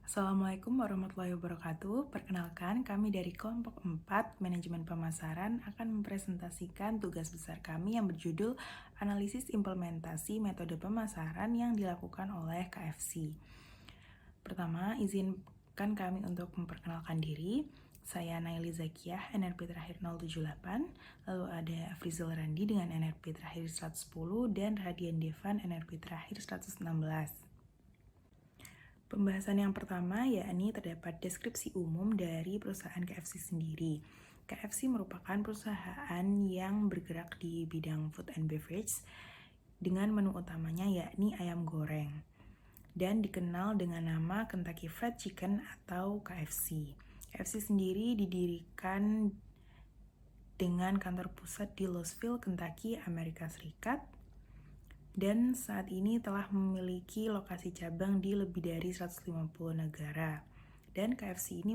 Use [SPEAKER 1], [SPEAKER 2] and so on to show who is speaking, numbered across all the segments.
[SPEAKER 1] Assalamualaikum warahmatullahi wabarakatuh. Perkenalkan, kami dari kelompok 4 Manajemen Pemasaran akan mempresentasikan tugas besar kami yang berjudul Analisis Implementasi Metode Pemasaran yang dilakukan oleh KFC. Pertama, izinkan kami untuk memperkenalkan diri. Saya Naili Zakiyah, NRP terakhir 078, lalu ada Afrizal Randi dengan NRP terakhir 110, dan Radian Devan NRP terakhir 116. Pembahasan yang pertama yakni terdapat deskripsi umum dari perusahaan KFC sendiri. KFC merupakan perusahaan yang bergerak di bidang food and beverage dengan menu utamanya yakni ayam goreng dan dikenal dengan nama Kentucky Fried Chicken atau KFC. KFC sendiri didirikan dengan kantor pusat di Louisville, Kentucky, Amerika Serikat, dan saat ini telah memiliki lokasi cabang di lebih dari 150 negara. Dan KFC ini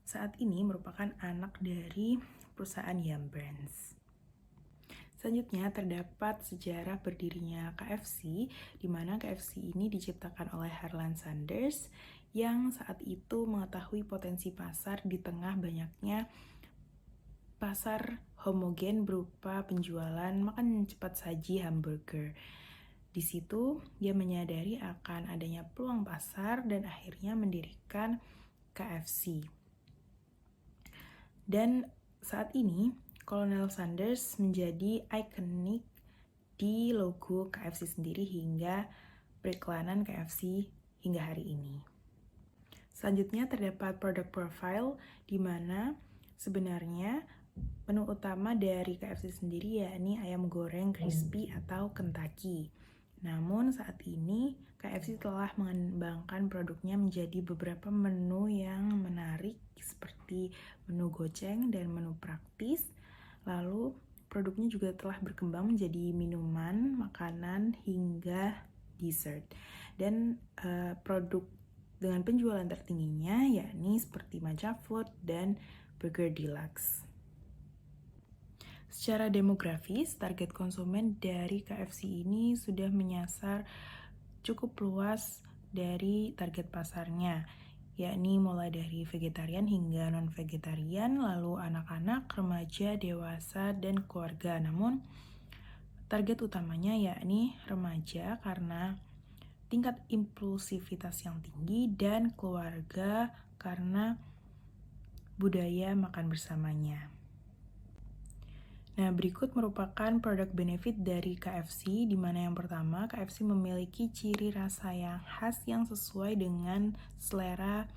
[SPEAKER 1] saat ini merupakan anak dari perusahaan Yum Brands. Selanjutnya terdapat sejarah berdirinya KFC, di mana KFC ini diciptakan oleh Harlan Sanders yang saat itu mengetahui potensi pasar di tengah banyaknya pasar homogen berupa penjualan makanan cepat saji hamburger. Di situ dia menyadari akan adanya peluang pasar dan akhirnya mendirikan KFC. Dan saat ini Colonel Sanders menjadi ikonik di logo KFC sendiri hingga periklanan KFC hingga hari ini. Selanjutnya terdapat product profile di mana sebenarnya menu utama dari KFC sendiri yakni ayam goreng crispy atau Kentucky. Namun saat ini KFC telah mengembangkan produknya menjadi beberapa menu yang menarik seperti menu goceng dan menu praktis. Lalu produknya juga telah berkembang menjadi minuman, makanan, hingga dessert. Dan produk dengan penjualan tertingginya yakni seperti matcha float dan burger deluxe. Secara demografis, target konsumen dari KFC ini sudah menyasar cukup luas dari target pasarnya, yakni mulai dari vegetarian hingga non-vegetarian, lalu anak-anak, remaja, dewasa, dan keluarga. Namun, target utamanya yakni remaja karena tingkat impulsivitas yang tinggi dan keluarga karena budaya makan bersamanya. Nah, berikut merupakan produk benefit dari KFC, di mana yang pertama, KFC memiliki ciri rasa yang khas yang sesuai dengan selera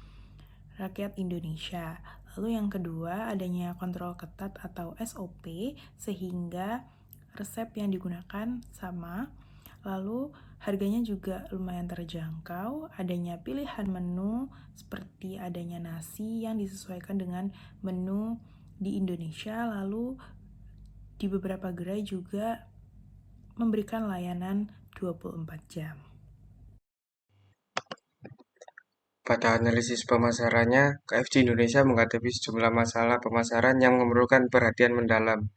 [SPEAKER 1] rakyat Indonesia. Lalu yang kedua, adanya kontrol ketat atau SOP, sehingga resep yang digunakan sama. Lalu harganya juga lumayan terjangkau, adanya pilihan menu seperti adanya nasi yang disesuaikan dengan menu di Indonesia, lalu di beberapa gerai juga memberikan layanan 24 jam.
[SPEAKER 2] Pada analisis pemasarannya, KFC Indonesia menghadapi sejumlah masalah pemasaran yang memerlukan perhatian mendalam,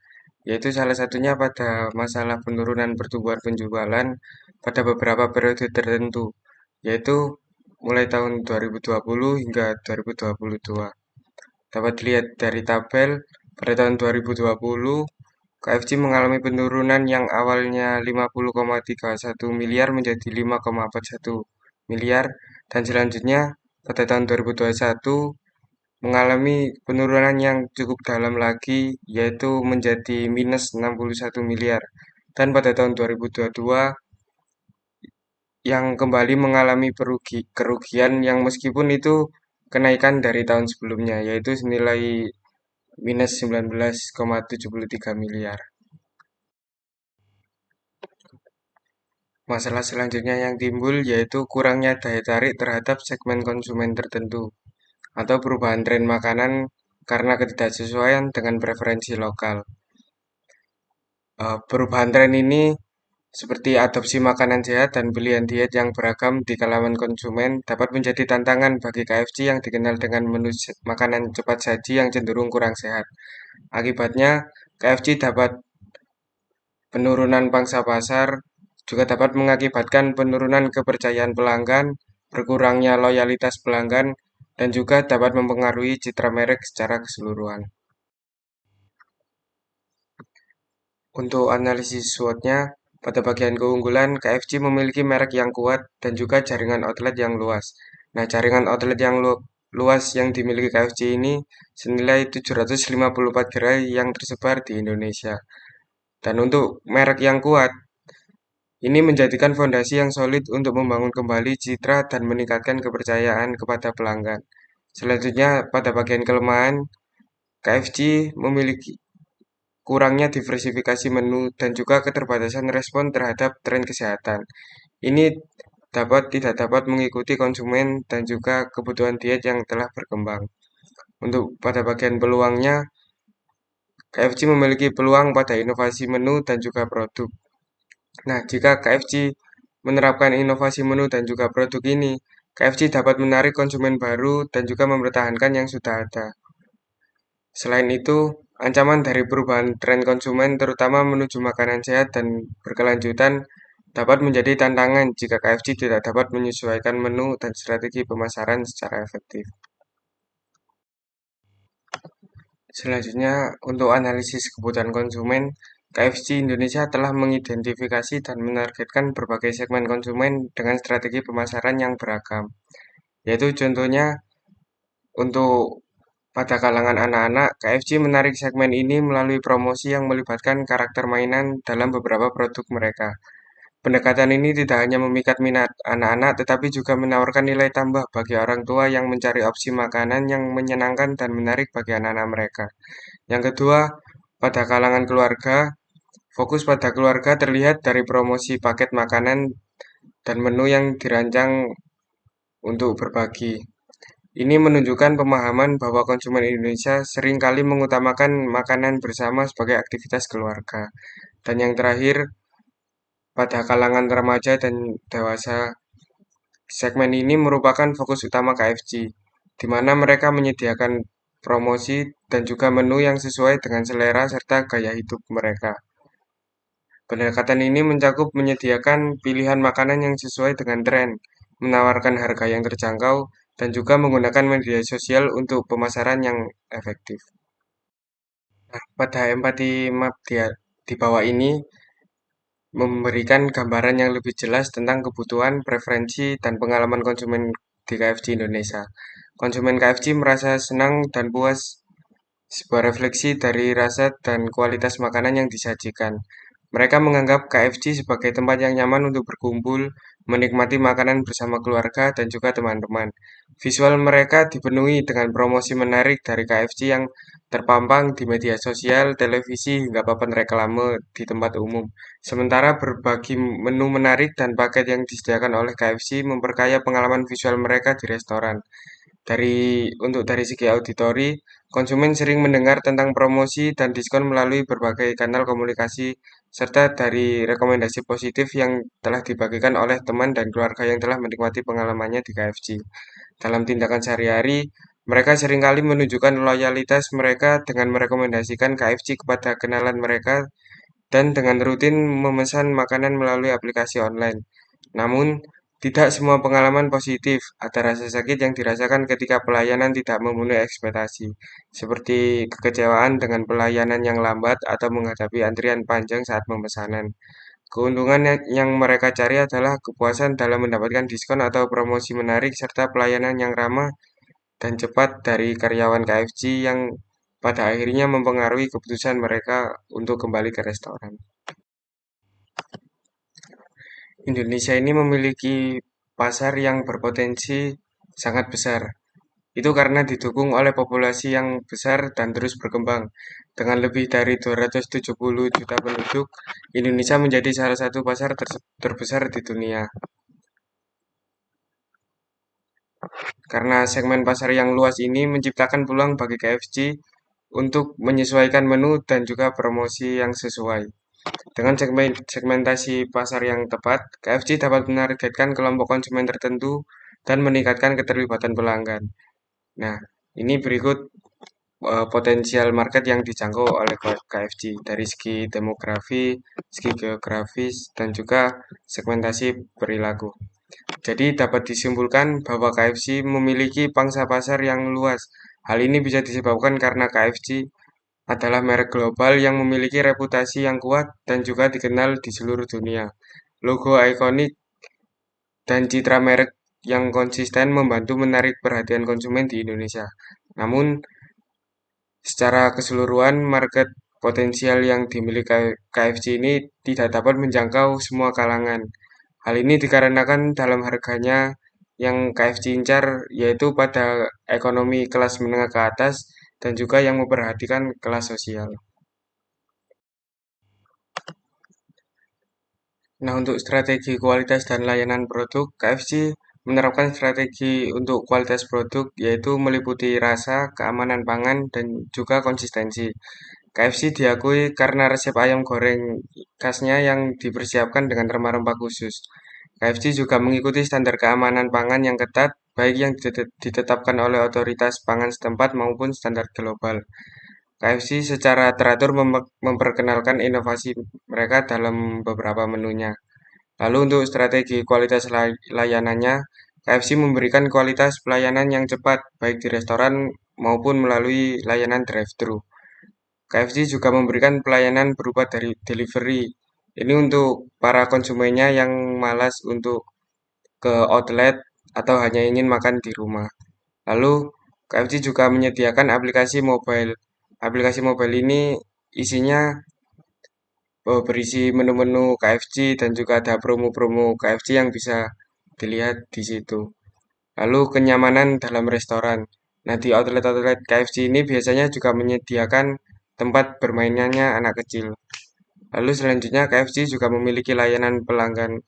[SPEAKER 2] yaitu salah satunya pada masalah penurunan pertumbuhan penjualan pada beberapa periode tertentu, yaitu mulai tahun 2020 hingga 2022. Dapat dilihat dari tabel, pada tahun 2020, KFC mengalami penurunan yang awalnya 50,31 miliar menjadi 5,41 miliar, dan selanjutnya pada tahun 2021 mengalami penurunan yang cukup dalam lagi, yaitu menjadi minus 61 miliar. Dan pada tahun 2022 yang kembali mengalami kerugian yang meskipun itu kenaikan dari tahun sebelumnya, yaitu senilai minus 19,73 miliar. Masalah selanjutnya yang timbul yaitu kurangnya daya tarik terhadap segmen konsumen tertentu atau perubahan tren makanan karena ketidaksesuaian dengan preferensi lokal. Perubahan tren ini seperti adopsi makanan sehat dan pilihan diet yang beragam di kalangan konsumen dapat menjadi tantangan bagi KFC yang dikenal dengan menu makanan cepat saji yang cenderung kurang sehat. Akibatnya, KFC dapat penurunan pangsa pasar, juga dapat mengakibatkan penurunan kepercayaan pelanggan berkurangnya loyalitas pelanggan, dan juga dapat mempengaruhi citra merek secara keseluruhan. Untuk analisis SWOT-nya, pada bagian keunggulan, KFC memiliki merek yang kuat dan juga jaringan outlet yang luas. Nah, jaringan outlet yang luas yang dimiliki KFC ini senilai 754 gerai yang tersebar di Indonesia. Dan untuk merek yang kuat, ini menjadikan fondasi yang solid untuk membangun kembali citra dan meningkatkan kepercayaan kepada pelanggan. Selanjutnya, pada bagian kelemahan, KFC memiliki kurangnya diversifikasi menu dan juga keterbatasan respon terhadap tren kesehatan. Ini tidak dapat mengikuti konsumen dan juga kebutuhan diet yang telah berkembang. Untuk pada bagian peluangnya, KFC memiliki peluang pada inovasi menu dan juga produk. Nah, jika KFC menerapkan inovasi menu dan juga produk ini, KFC dapat menarik konsumen baru dan juga mempertahankan yang sudah ada. Selain itu, ancaman dari perubahan tren konsumen, terutama menuju makanan sehat dan berkelanjutan, dapat menjadi tantangan jika KFC tidak dapat menyesuaikan menu dan strategi pemasaran secara efektif. Selanjutnya, untuk analisis kebutuhan konsumen, KFC Indonesia telah mengidentifikasi dan menargetkan berbagai segmen konsumen dengan strategi pemasaran yang beragam. Yaitu contohnya, untuk pada kalangan anak-anak, KFC menarik segmen ini melalui promosi yang melibatkan karakter mainan dalam beberapa produk mereka. Pendekatan ini tidak hanya memikat minat anak-anak, tetapi juga menawarkan nilai tambah bagi orang tua yang mencari opsi makanan yang menyenangkan dan menarik bagi anak-anak mereka. Yang kedua, pada kalangan keluarga, fokus pada keluarga terlihat dari promosi paket makanan dan menu yang dirancang untuk berbagi. Ini menunjukkan pemahaman bahwa konsumen Indonesia seringkali mengutamakan makanan bersama sebagai aktivitas keluarga. Dan yang terakhir, pada kalangan remaja dan dewasa, segmen ini merupakan fokus utama KFC, di mana mereka menyediakan promosi dan juga menu yang sesuai dengan selera serta gaya hidup mereka. Pendekatan ini mencakup menyediakan pilihan makanan yang sesuai dengan tren, menawarkan harga yang terjangkau, dan juga menggunakan media sosial untuk pemasaran yang efektif. Nah, pada empati map di bawah ini memberikan gambaran yang lebih jelas tentang kebutuhan, preferensi, dan pengalaman konsumen di KFC Indonesia. Konsumen KFC merasa senang dan puas sebuah refleksi dari rasa dan kualitas makanan yang disajikan. Mereka menganggap KFC sebagai tempat yang nyaman untuk berkumpul, menikmati makanan bersama keluarga dan juga teman-teman. Visual mereka dipenuhi dengan promosi menarik dari KFC yang terpampang di media sosial, televisi, hingga papan reklame di tempat umum. Sementara berbagi menu menarik dan paket yang disediakan oleh KFC memperkaya pengalaman visual mereka di restoran. Dari segi auditori, konsumen sering mendengar tentang promosi dan diskon melalui berbagai kanal komunikasi, serta dari rekomendasi positif yang telah dibagikan oleh teman dan keluarga yang telah menikmati pengalamannya di KFC. Dalam tindakan sehari-hari, mereka seringkali menunjukkan loyalitas mereka dengan merekomendasikan KFC kepada kenalan mereka dan dengan rutin memesan makanan melalui aplikasi online. Namun, tidak semua pengalaman positif. Ada rasa sakit yang dirasakan ketika pelayanan tidak memenuhi ekspektasi, seperti kekecewaan dengan pelayanan yang lambat atau menghadapi antrian panjang saat pemesanan. Keuntungan yang mereka cari adalah kepuasan dalam mendapatkan diskon atau promosi menarik serta pelayanan yang ramah dan cepat dari karyawan KFC yang pada akhirnya mempengaruhi keputusan mereka untuk kembali ke restoran. Indonesia ini memiliki pasar yang berpotensi sangat besar. Itu karena didukung oleh populasi yang besar dan terus berkembang. Dengan lebih dari 270 juta penduduk, Indonesia menjadi salah satu pasar terbesar di dunia. Karena segmen pasar yang luas ini menciptakan peluang bagi KFC untuk menyesuaikan menu dan juga promosi yang sesuai. Dengan segmentasi pasar yang tepat, KFC dapat menargetkan kelompok konsumen tertentu dan meningkatkan keterlibatan pelanggan. Nah, ini berikut potensial market yang dijangkau oleh KFC dari segi demografi, segi geografis, dan juga segmentasi perilaku. Jadi dapat disimpulkan bahwa KFC memiliki pangsa pasar yang luas. Hal ini bisa disebabkan karena KFC adalah merek global yang memiliki reputasi yang kuat dan juga dikenal di seluruh dunia. Logo ikonik dan citra merek yang konsisten membantu menarik perhatian konsumen di Indonesia. Namun, secara keseluruhan, market potensial yang dimiliki KFC ini tidak dapat menjangkau semua kalangan. Hal ini dikarenakan dalam harganya yang KFC incar yaitu pada ekonomi kelas menengah ke atas dan juga yang memperhatikan kelas sosial. Nah, untuk strategi kualitas dan layanan produk, KFC menerapkan strategi untuk kualitas produk yaitu meliputi rasa, keamanan pangan, dan juga konsistensi. KFC diakui karena resep ayam goreng khasnya yang dipersiapkan dengan rempah-rempah khusus. KFC juga mengikuti standar keamanan pangan yang ketat, baik yang ditetapkan oleh otoritas pangan setempat maupun standar global. KFC secara teratur memperkenalkan inovasi mereka dalam beberapa menunya. Lalu untuk strategi kualitas layanannya, KFC memberikan kualitas pelayanan yang cepat, baik di restoran maupun melalui layanan drive-thru. KFC juga memberikan pelayanan berupa dari delivery. Ini untuk para konsumennya yang malas untuk ke outlet atau hanya ingin makan di rumah. Lalu, KFC juga menyediakan aplikasi mobile. Aplikasi mobile ini isinya berisi menu-menu KFC dan juga ada promo-promo KFC yang bisa dilihat di situ. Lalu kenyamanan dalam restoran. Nah, di outlet-outlet KFC ini biasanya juga menyediakan tempat bermainannya anak kecil. Lalu selanjutnya KFC juga memiliki layanan pelanggan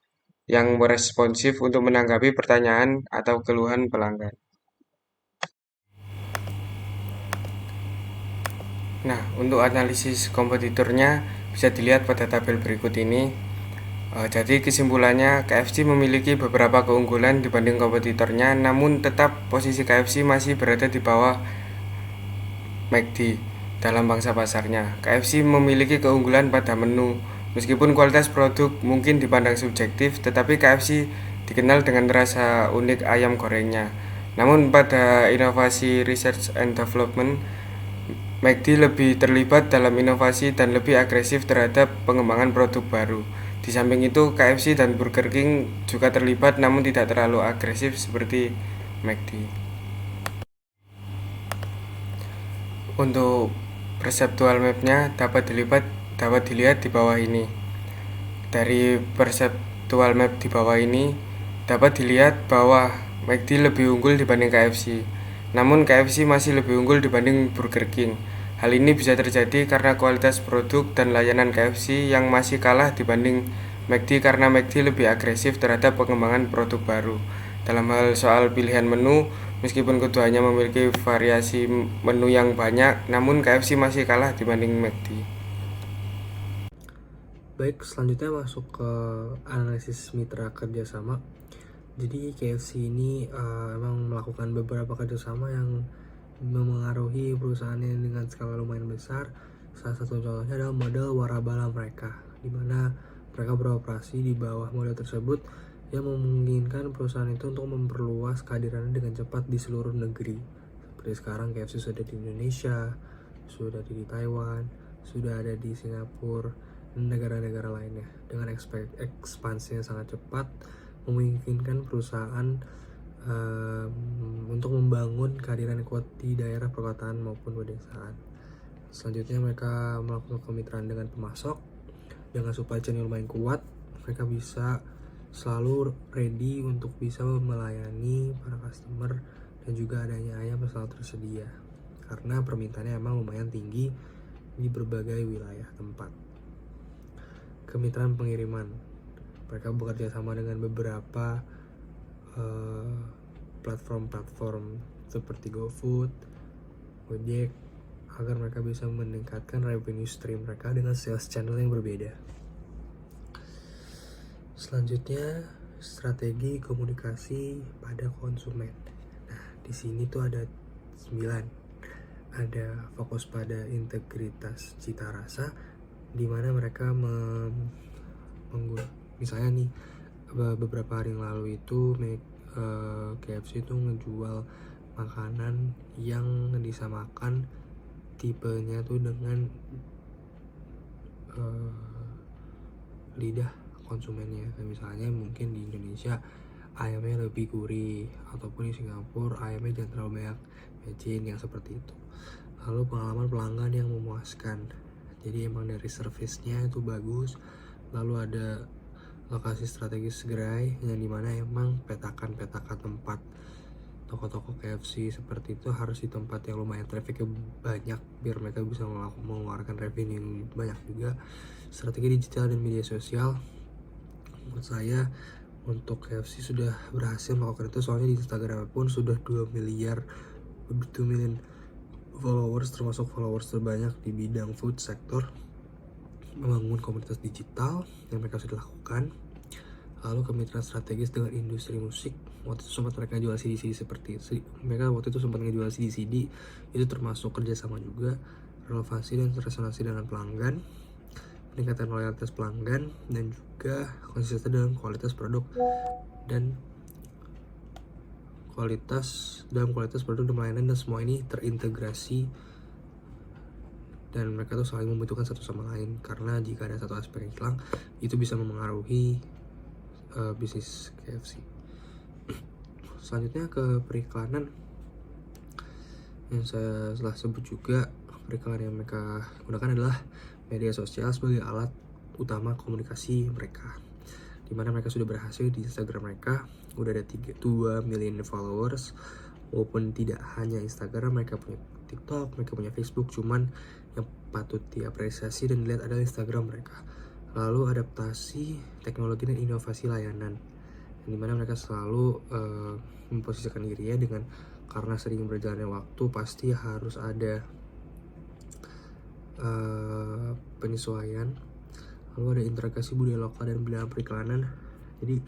[SPEAKER 2] yang responsif untuk menanggapi pertanyaan atau keluhan pelanggan. Nah, untuk analisis kompetitornya bisa dilihat pada tabel berikut ini. Jadi kesimpulannya KFC memiliki beberapa keunggulan dibanding kompetitornya, namun tetap posisi KFC masih berada di bawah McD dalam pangsa pasarnya. KFC memiliki keunggulan pada menu. Meskipun kualitas produk mungkin dipandang subjektif, tetapi KFC dikenal dengan rasa unik ayam gorengnya. Namun pada inovasi research and development, McD lebih terlibat dalam inovasi dan lebih agresif terhadap pengembangan produk baru. Di samping itu, KFC dan Burger King juga terlibat namun tidak terlalu agresif seperti McD. Untuk perceptual map-nya dapat dilihat di bawah ini. Dari perceptual map di bawah ini dapat dilihat bahwa McD lebih unggul dibanding KFC. Namun KFC masih lebih unggul dibanding Burger King. Hal ini bisa terjadi karena kualitas produk dan layanan KFC yang masih kalah dibanding McD karena McD lebih agresif terhadap pengembangan produk baru. Dalam hal soal pilihan menu, meskipun keduanya memiliki variasi menu yang banyak, namun KFC masih kalah dibanding McD.
[SPEAKER 3] Baik, selanjutnya masuk ke analisis mitra kerjasama. Jadi KFC ini emang melakukan beberapa kerjasama yang memengaruhi perusahaannya dengan skala lumayan besar. Salah satu contohnya adalah model warabala mereka, di mana mereka beroperasi di bawah model tersebut yang memungkinkan perusahaan itu untuk memperluas kehadirannya dengan cepat di seluruh negeri. Seperti sekarang KFC sudah di Indonesia, sudah di Taiwan, sudah ada di Singapura, dan negara-negara lainnya. Dengan ekspansi yang sangat cepat, memungkinkan perusahaan untuk membangun kehadiran yang kuat di daerah perkotaan maupun pedesaan. Selanjutnya mereka melakukan kemitraan dengan pemasok. Dengan supply chain yang lumayan kuat, mereka bisa selalu ready untuk bisa melayani para customer dan juga adanya ayam yang selalu tersedia karena permintaannya emang lumayan tinggi di berbagai wilayah tempat. Kemitraan pengiriman, mereka bekerja sama dengan beberapa platform-platform seperti GoFood, Gojek, agar mereka bisa meningkatkan revenue stream mereka dengan sales channel yang berbeda. Selanjutnya, strategi komunikasi pada konsumen. Nah, di sini tuh ada 9. Ada fokus pada integritas cita rasa, di mana mereka misalnya nih beberapa hari yang lalu itu KFC itu ngejual makanan yang disamakan tipenya tuh dengan lidah konsumennya. Kayak misalnya mungkin di Indonesia ayamnya lebih gurih, ataupun di Singapura ayamnya jangan terlalu banyak mecin, yang seperti itu. Lalu pengalaman pelanggan yang memuaskan, jadi emang dari service-nya itu bagus. Lalu ada lokasi strategis gerai yang dimana emang petakan tempat toko-toko KFC seperti itu harus di tempat yang lumayan trafficnya banyak, biar mereka bisa mengeluarkan revenue yang banyak juga. Strategi digital dan media sosial, menurut saya untuk KFC sudah berhasil melakukan itu, soalnya di Instagram pun sudah 2 million followers, termasuk followers terbanyak di bidang food sector. Membangun komunitas digital yang mereka sudah lakukan. Lalu kemitraan strategis dengan industri musik, waktu itu sempat mereka jual CD seperti itu. Mereka waktu itu sempat ngejual CD, itu termasuk kerjasama juga. Relevansi dan resonansi dengan pelanggan, peningkatan loyalitas pelanggan, dan juga konsisten dalam kualitas produk dan kualitas produk dan pelayanan, dan semua ini terintegrasi dan mereka tuh saling membutuhkan satu sama lain, karena jika ada satu aspek yang hilang itu bisa memengaruhi bisnis KFC. Selanjutnya ke periklanan, yang saya telah sebut juga. Periklanan yang mereka gunakan adalah media sosial sebagai alat utama komunikasi mereka, dimana mereka sudah berhasil di Instagram mereka udah ada 2 million followers. Walaupun tidak hanya Instagram, mereka punya TikTok, mereka punya Facebook, cuman yang patut diapresiasi dan dilihat adalah Instagram mereka. Lalu adaptasi teknologi dan inovasi layanan, yang dimana mereka selalu memposisikan dirinya dengan, karena sering berjalannya waktu pasti harus ada penyesuaian. Lalu ada integrasi budaya lokal dan bidang periklanan, jadi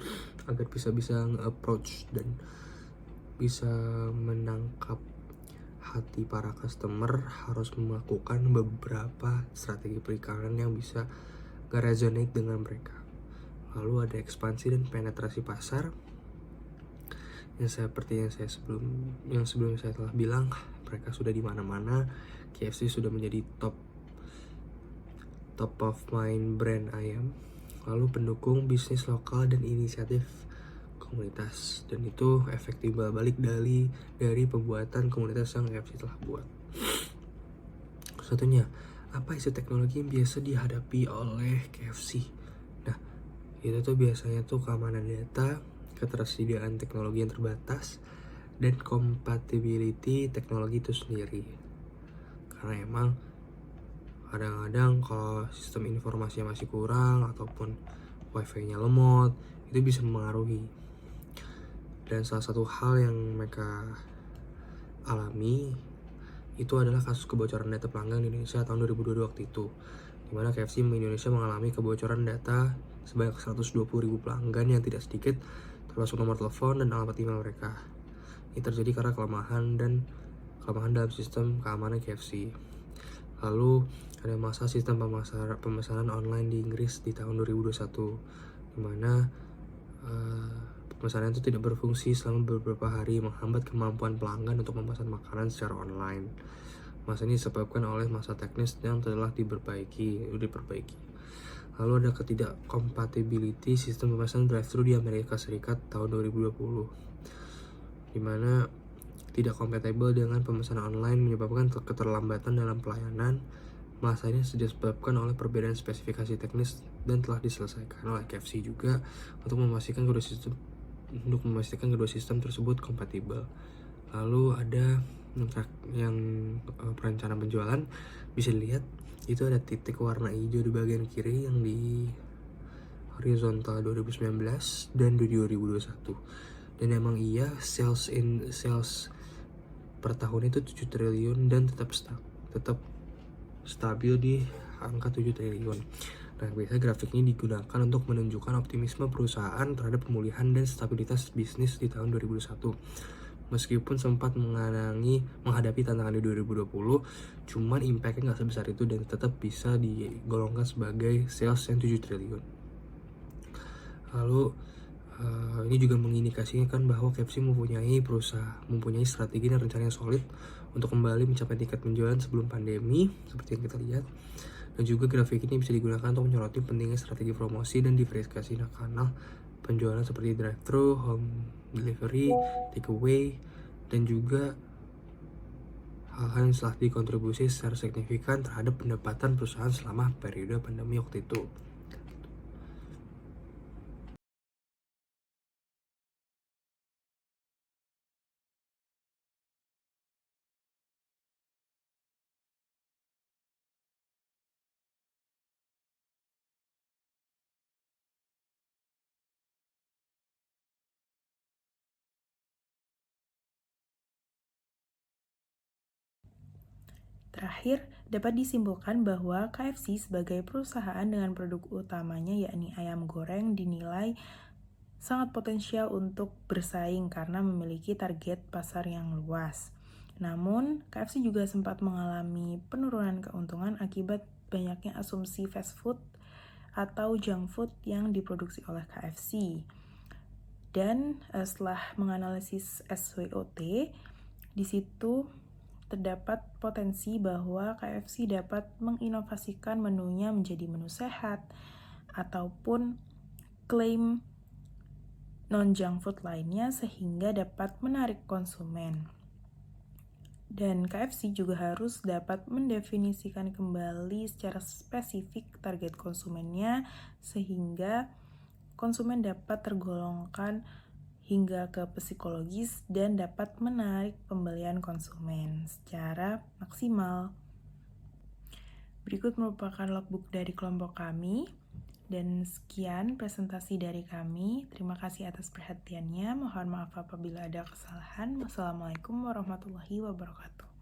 [SPEAKER 3] agar bisa nge-approach dan bisa menangkap hati para customer, harus melakukan beberapa strategi periklanan yang bisa resonate dengan mereka. Lalu ada ekspansi dan penetrasi pasar, yang seperti yang sebelumnya saya telah bilang, mereka sudah di mana-mana. KFC sudah menjadi top of mind brand ayam. Lalu pendukung bisnis lokal dan inisiatif komunitas, dan itu efektif balik dari pembuatan komunitas yang KFC telah buat. Satunya, apa isu teknologi yang biasa dihadapi oleh KFC? Nah, itu tuh biasanya tuh keamanan data, ketersediaan teknologi yang terbatas, dan compatibility teknologi itu sendiri. Karena emang kadang-kadang kalau sistem informasinya masih kurang ataupun wifi-nya lemot, itu bisa mempengaruhi. Dan salah satu hal yang mereka alami itu adalah kasus kebocoran data pelanggan di Indonesia tahun 2022 waktu itu, dimana KFC Indonesia mengalami kebocoran data sebanyak 120.000 pelanggan yang tidak sedikit, termasuk nomor telepon dan alamat email mereka. Ini terjadi karena kelemahan dalam sistem keamanan KFC. Lalu ada masa sistem pemesanan online di Inggris di tahun 2021, dimana pemesanan itu tidak berfungsi selama beberapa hari, menghambat kemampuan pelanggan untuk memesan makanan secara online. Masa ini disebabkan oleh masa teknis yang telah diperbaiki. Lalu ada ketidakkompatibility sistem pemesanan drive-thru di Amerika Serikat tahun 2020, dimana tidak kompatibel dengan pemesanan online, menyebabkan keterlambatan dalam pelayanan. Masa ini disebabkan oleh perbedaan spesifikasi teknis dan telah diselesaikan oleh KFC juga untuk memastikan kedua sistem tersebut kompatibel. Lalu ada yang perencanaan penjualan, bisa dilihat itu ada titik warna hijau di bagian kiri yang di horizontal 2019 dan di 2021. Dan emang iya sales per tahun itu 7 triliun dan tetap stabil di angka 7 triliun. Nah, biasanya grafik ini digunakan untuk menunjukkan optimisme perusahaan terhadap pemulihan dan stabilitas bisnis di tahun 2021. Meskipun sempat menghadapi tantangan di 2020, cuman impact-nya nggak sebesar itu dan tetap bisa digolongkan sebagai sales yang 7 triliun. Lalu Ini juga mengindikasikan bahwa KFC mempunyai strategi dan rencana yang solid untuk kembali mencapai tingkat penjualan sebelum pandemi, seperti yang kita lihat. Dan juga grafik ini bisa digunakan untuk menyoroti pentingnya strategi promosi dan diversifikasi kanal penjualan seperti drive-thru, home delivery, takeaway, dan juga hal-hal yang telah dikontribusi secara signifikan terhadap pendapatan perusahaan selama periode pandemi waktu itu.
[SPEAKER 1] Terakhir, dapat disimpulkan bahwa KFC sebagai perusahaan dengan produk utamanya yakni ayam goreng dinilai sangat potensial untuk bersaing karena memiliki target pasar yang luas. Namun, KFC juga sempat mengalami penurunan keuntungan akibat banyaknya asumsi fast food atau junk food yang diproduksi oleh KFC. Dan setelah menganalisis SWOT, di situ terdapat potensi bahwa KFC dapat menginovasikan menunya menjadi menu sehat ataupun klaim non-junk food lainnya sehingga dapat menarik konsumen. Dan KFC juga harus dapat mendefinisikan kembali secara spesifik target konsumennya sehingga konsumen dapat tergolongkan hingga ke psikologis dan dapat menarik pembelian konsumen secara maksimal. Berikut merupakan logbook dari kelompok kami. Dan sekian presentasi dari kami. Terima kasih atas perhatiannya. Mohon maaf apabila ada kesalahan. Wassalamualaikum warahmatullahi wabarakatuh.